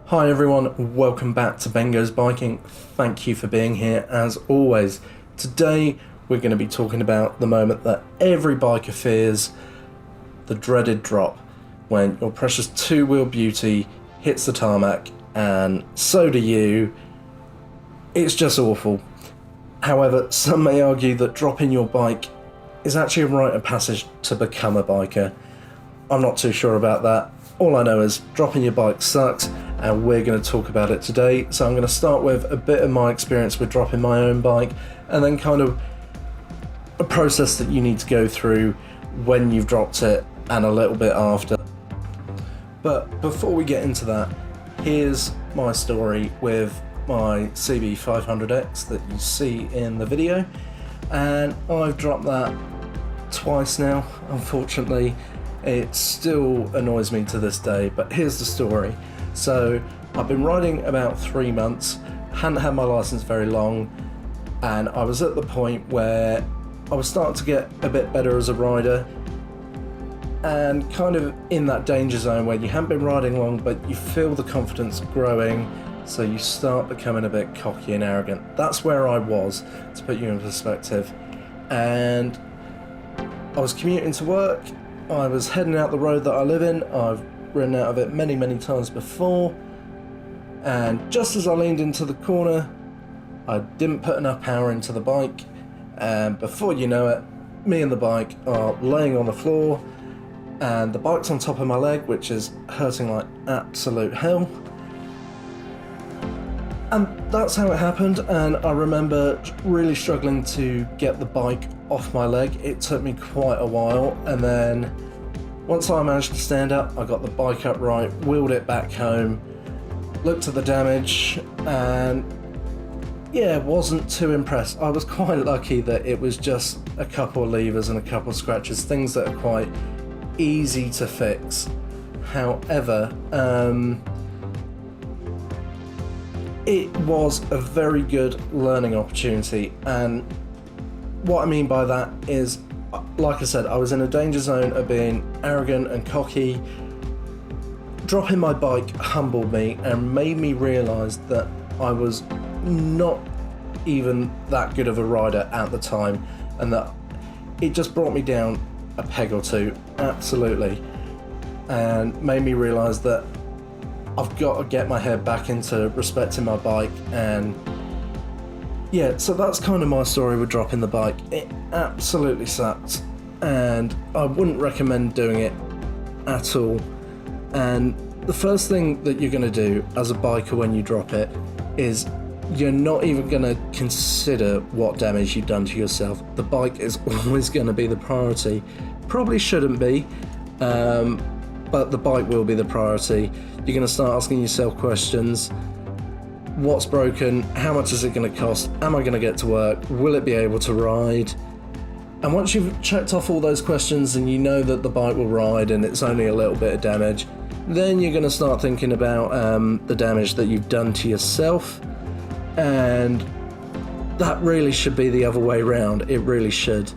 Hi everyone, welcome back to Ben Goes Biking. Thank you for being here as always. Today we're going to be talking about the moment that every biker fears, the dreaded drop, when your precious two-wheel beauty hits the tarmac and so do you. It's just awful. However, some may argue that dropping your bike is actually a rite of passage to become a biker. I'm not too sure about that. All I know is dropping your bike sucks, and we're going to talk about it today. So I'm going to start with a bit of my experience with dropping my own bike, and then kind of a process that you need to go through when you've dropped it and a little bit after. But before we get into that, here's my story with my CB500X that you see in the video, and I've dropped that twice now, unfortunately. It still annoys me to this day, but here's the story. So I've been riding about 3 months, hadn't had my license very long, and I was at the point where I was starting to get a bit better as a rider and kind of in that danger zone where you haven't been riding long but you feel the confidence growing, so you start becoming a bit cocky and arrogant. That's where I was, to put you in perspective. And I was commuting to work, I was heading out the road that I live in. I've ridden out of it many times before, and just as I leaned into the corner, I didn't put enough power into the bike, and before you know it, me and the bike are laying on the floor, and the bike's on top of my leg, which is hurting like absolute hell. And that's how it happened, and I remember really struggling to get the bike off my leg. It took me quite a while, and then once I managed to stand up, I got the bike upright, wheeled it back home, looked at the damage, and yeah, wasn't too impressed. I was quite lucky that it was just a couple of levers and a couple of scratches, things that are quite easy to fix. However, it was a very good learning opportunity, and what I mean by that is, like I said, I was in a danger zone of being arrogant and cocky. Dropping my bike humbled me and made me realise that I was not even that good of a rider at the time, and that it just brought me down a peg or two, absolutely, and made me realise that I've got to get my head back into respecting my bike. And yeah, so that's kind of my story with dropping the bike. It absolutely sucked, and I wouldn't recommend doing it at all. And the first thing that you're going to do as a biker when you drop it is you're not even going to consider what damage you've done to yourself. The bike is always going to be the priority. Probably shouldn't be, but the bike will be the priority. You're going to start asking yourself questions. What's broken? How much is it going to cost? Am I going to get to work? Will it be able to ride? And once you've checked off all those questions and you know that the bike will ride and it's only a little bit of damage, then you're going to start thinking about the damage that you've done to yourself. And that really should be the other way around. It really should.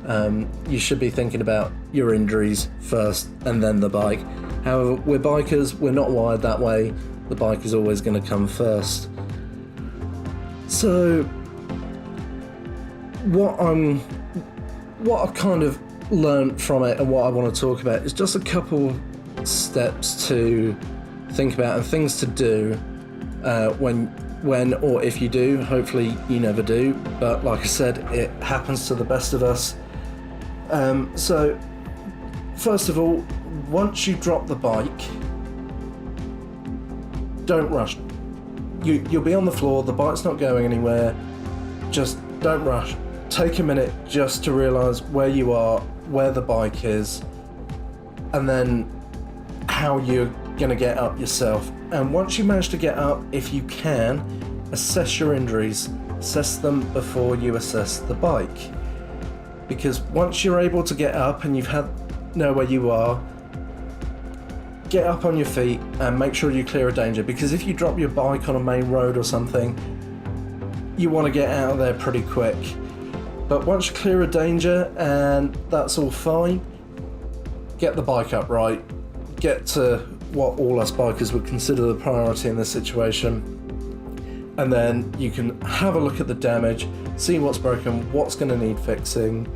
You should be thinking about your injuries first and then the bike. However, we're bikers, we're not wired that way. The bike is always going to come first. So what I've kind of learned from it and what I want to talk about is just a couple steps to think about and things to do when or if you do. Hopefully you never do, but like I said, it happens to the best of us. So first of all, once you drop the bike, don't rush. You'll be on the floor, the bike's not going anywhere. Just don't rush. Take a minute just to realise where you are, where the bike is, and then how you're going to get up yourself. And once you manage to get up, if you can, assess your injuries. Assess them before you assess the bike. Because once you're able to get up and know where you are, get up on your feet and make sure you clear a danger, because if you drop your bike on a main road or something, you want to get out of there pretty quick. But once you clear a danger and that's all fine, get the bike upright, get to what all us bikers would consider the priority in this situation. And then you can have a look at the damage, see what's broken, what's going to need fixing,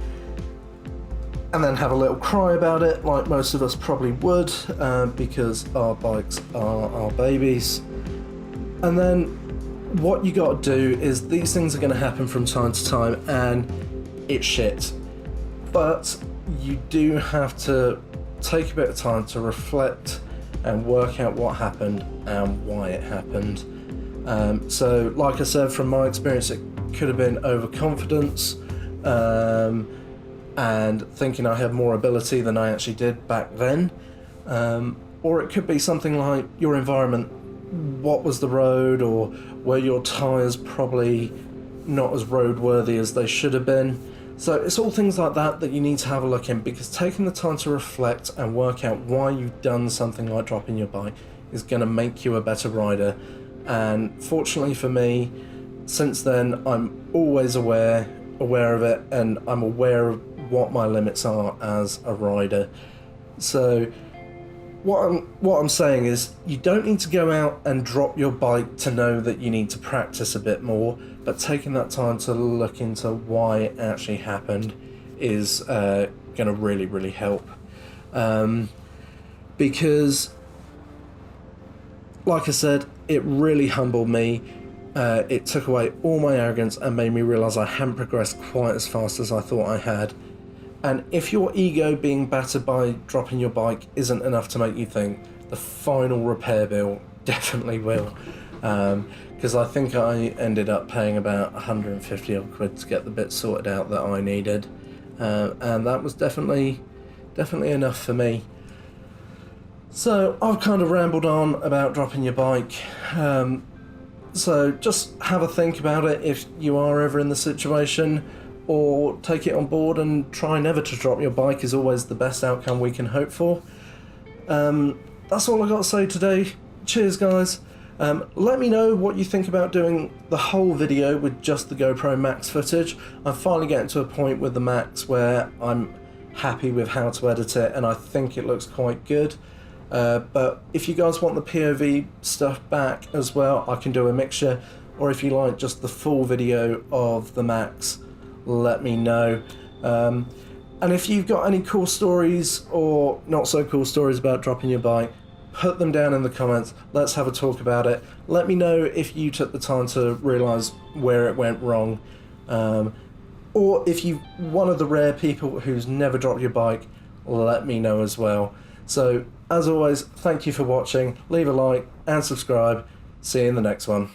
and then have a little cry about it, like most of us probably would, because our bikes are our babies. And then what you got to do is, these things are going to happen from time to time, and it's shit. But you do have to take a bit of time to reflect and work out what happened and why it happened. So like I said, from my experience, it could have been overconfidence, and thinking I had more ability than I actually did back then. Or it could be something like your environment. What was the road, or were your tyres probably not as roadworthy as they should have been? So it's all things like that that you need to have a look in, because taking the time to reflect and work out why you've done something like dropping your bike is going to make you a better rider. And fortunately for me, since then I'm always aware of it, and I'm aware of what my limits are as a rider. So what I'm saying is, you don't need to go out and drop your bike to know that you need to practice a bit more, but taking that time to look into why it actually happened is going to really help. Because, like I said, it really humbled me. It took away all my arrogance and made me realise I hadn't progressed quite as fast as I thought I had. And if your ego being battered by dropping your bike isn't enough to make you think, the final repair bill definitely will. Because I think I ended up paying about 150 odd quid to get the bits sorted out that I needed. And that was definitely enough for me. So I've kind of rambled on about dropping your bike. So just have a think about it if you are ever in the situation, or take it on board and try never to drop your bike is always the best outcome we can hope for. That's all I got to say today. Cheers, guys. Let me know what you think about doing the whole video with just the GoPro Max footage. I'm finally getting to a point with the Max where I'm happy with how to edit it, and I think it looks quite good. But if you guys want the POV stuff back as well, I can do a mixture, or if you like just the full video of the Max, let me know. And if you've got any cool stories or not so cool stories about dropping your bike, put them down in the comments. Let's have a talk about it. Let me know if you took the time to realise where it went wrong, or if you're one of the rare people who's never dropped your bike, let me know as well. So as always, thank you for watching. Leave a like and subscribe. See you in the next one.